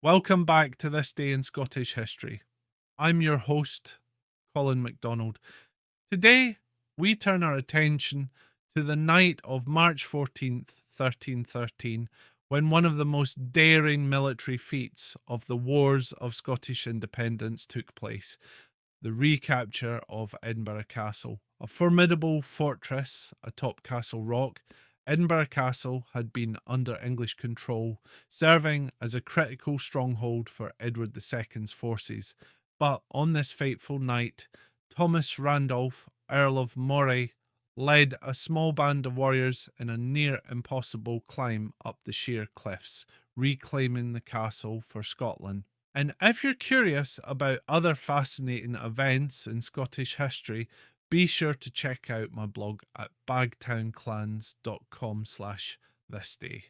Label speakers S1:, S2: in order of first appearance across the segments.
S1: Welcome back to This Day in Scottish History. I'm your host, Colin MacDonald. Today, we turn our attention to the night of March 14th, 1313, when one of the most daring military feats of the Wars of Scottish Independence took place, the recapture of Edinburgh Castle. A formidable fortress atop Castle Rock, Edinburgh Castle had been under English control, serving as a critical stronghold for Edward II's forces. But on this fateful night, Thomas Randolph, Earl of Moray, led a small band of warriors in a near impossible climb up the sheer cliffs, reclaiming the castle for Scotland. And if you're curious about other fascinating events in Scottish history, be sure to check out my blog at bagtownclans.com/thisday.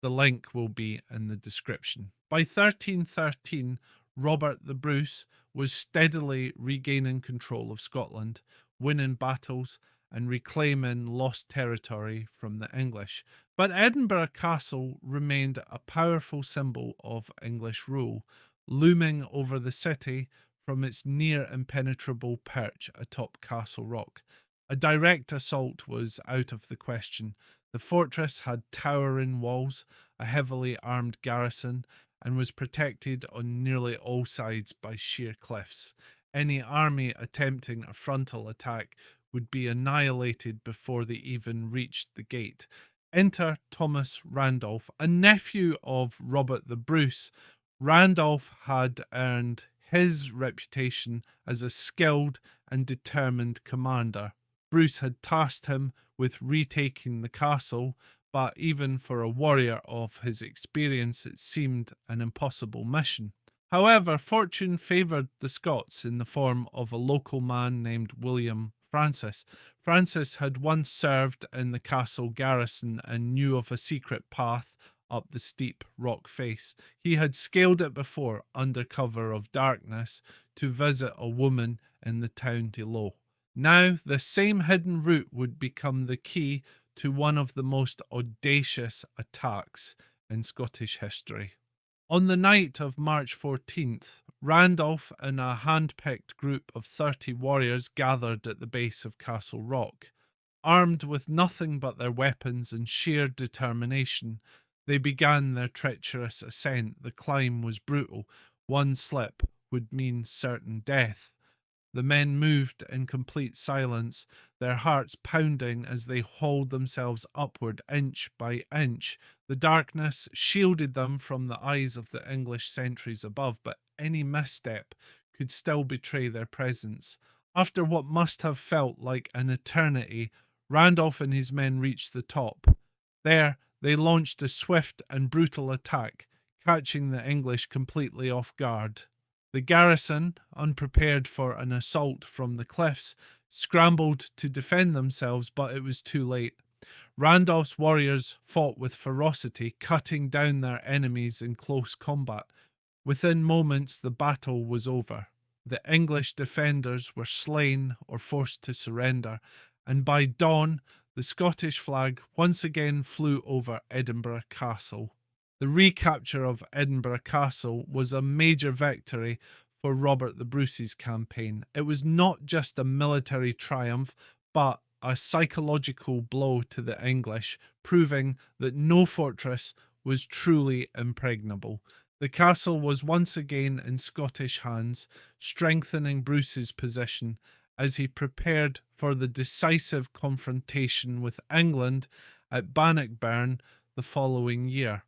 S1: The link will be in the description. By 1313, Robert the Bruce was steadily regaining control of Scotland, winning battles and reclaiming lost territory from the English. But Edinburgh Castle remained a powerful symbol of English rule, looming over the city from its near impenetrable perch atop Castle Rock. A direct assault was out of the question. The fortress had towering walls, a heavily armed garrison, and was protected on nearly all sides by sheer cliffs. Any army attempting a frontal attack would be annihilated before they even reached the gate. Enter Thomas Randolph, a nephew of Robert the Bruce. Randolph had earned his reputation as a skilled and determined commander. Bruce had tasked him with retaking the castle, but even for a warrior of his experience, it seemed an impossible mission. However, fortune favoured the Scots in the form of a local man named William Francis. Francis had once served in the castle garrison and knew of a secret path up the steep rock face. He had scaled it before under cover of darkness to visit a woman in the town below. Now, the same hidden route would become the key to one of the most audacious attacks in Scottish history. On the night of March 14th, Randolph and a hand-picked group of 30 warriors gathered at the base of Castle Rock. Armed with nothing but their weapons and sheer determination, they began their treacherous ascent. The climb was brutal. One slip would mean certain death. The men moved in complete silence, their hearts pounding as they hauled themselves upward inch by inch. The darkness shielded them from the eyes of the English sentries above, but any misstep could still betray their presence. After what must have felt like an eternity, Randolph and his men reached the top. There, they launched a swift and brutal attack, catching the English completely off guard. The garrison, unprepared for an assault from the cliffs, scrambled to defend themselves, but it was too late. Randolph's warriors fought with ferocity, cutting down their enemies in close combat. Within moments, the battle was over. The English defenders were slain or forced to surrender, and by dawn, the Scottish flag once again flew over Edinburgh Castle. The recapture of Edinburgh Castle was a major victory for Robert the Bruce's campaign. It was not just a military triumph, but a psychological blow to the English, proving that no fortress was truly impregnable. The castle was once again in Scottish hands, strengthening Bruce's position as he prepared for the decisive confrontation with England at Bannockburn the following year.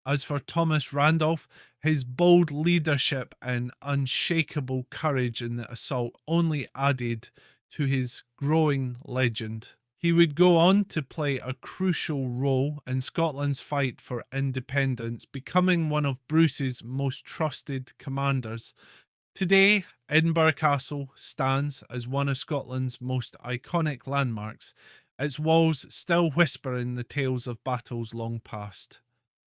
S1: As for Thomas Randolph, his bold leadership and unshakable courage in the assault only added to his growing legend. He would go on to play a crucial role in Scotland's fight for independence, becoming one of Bruce's most trusted commanders. Today, Edinburgh Castle stands as one of Scotland's most iconic landmarks, its walls still whispering the tales of battles long past.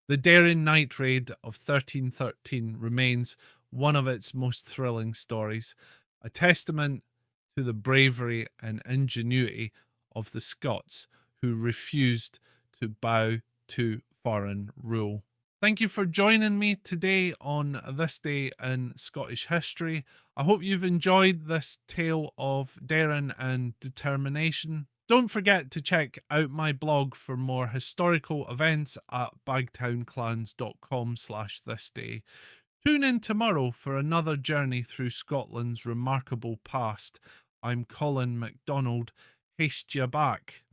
S1: The daring night raid of 1313 remains one of its most thrilling stories, a testament to the bravery and ingenuity of the Scots who refused to bow to foreign rule. Thank you for joining me today on this day in Scottish history. I hope you've enjoyed this tale of daring and determination. Don't forget to check out my blog for more historical events at bagtownclans.com/thisday. Tune in tomorrow for another journey through Scotland's remarkable past. I'm Colin MacDonald. Haste ya back.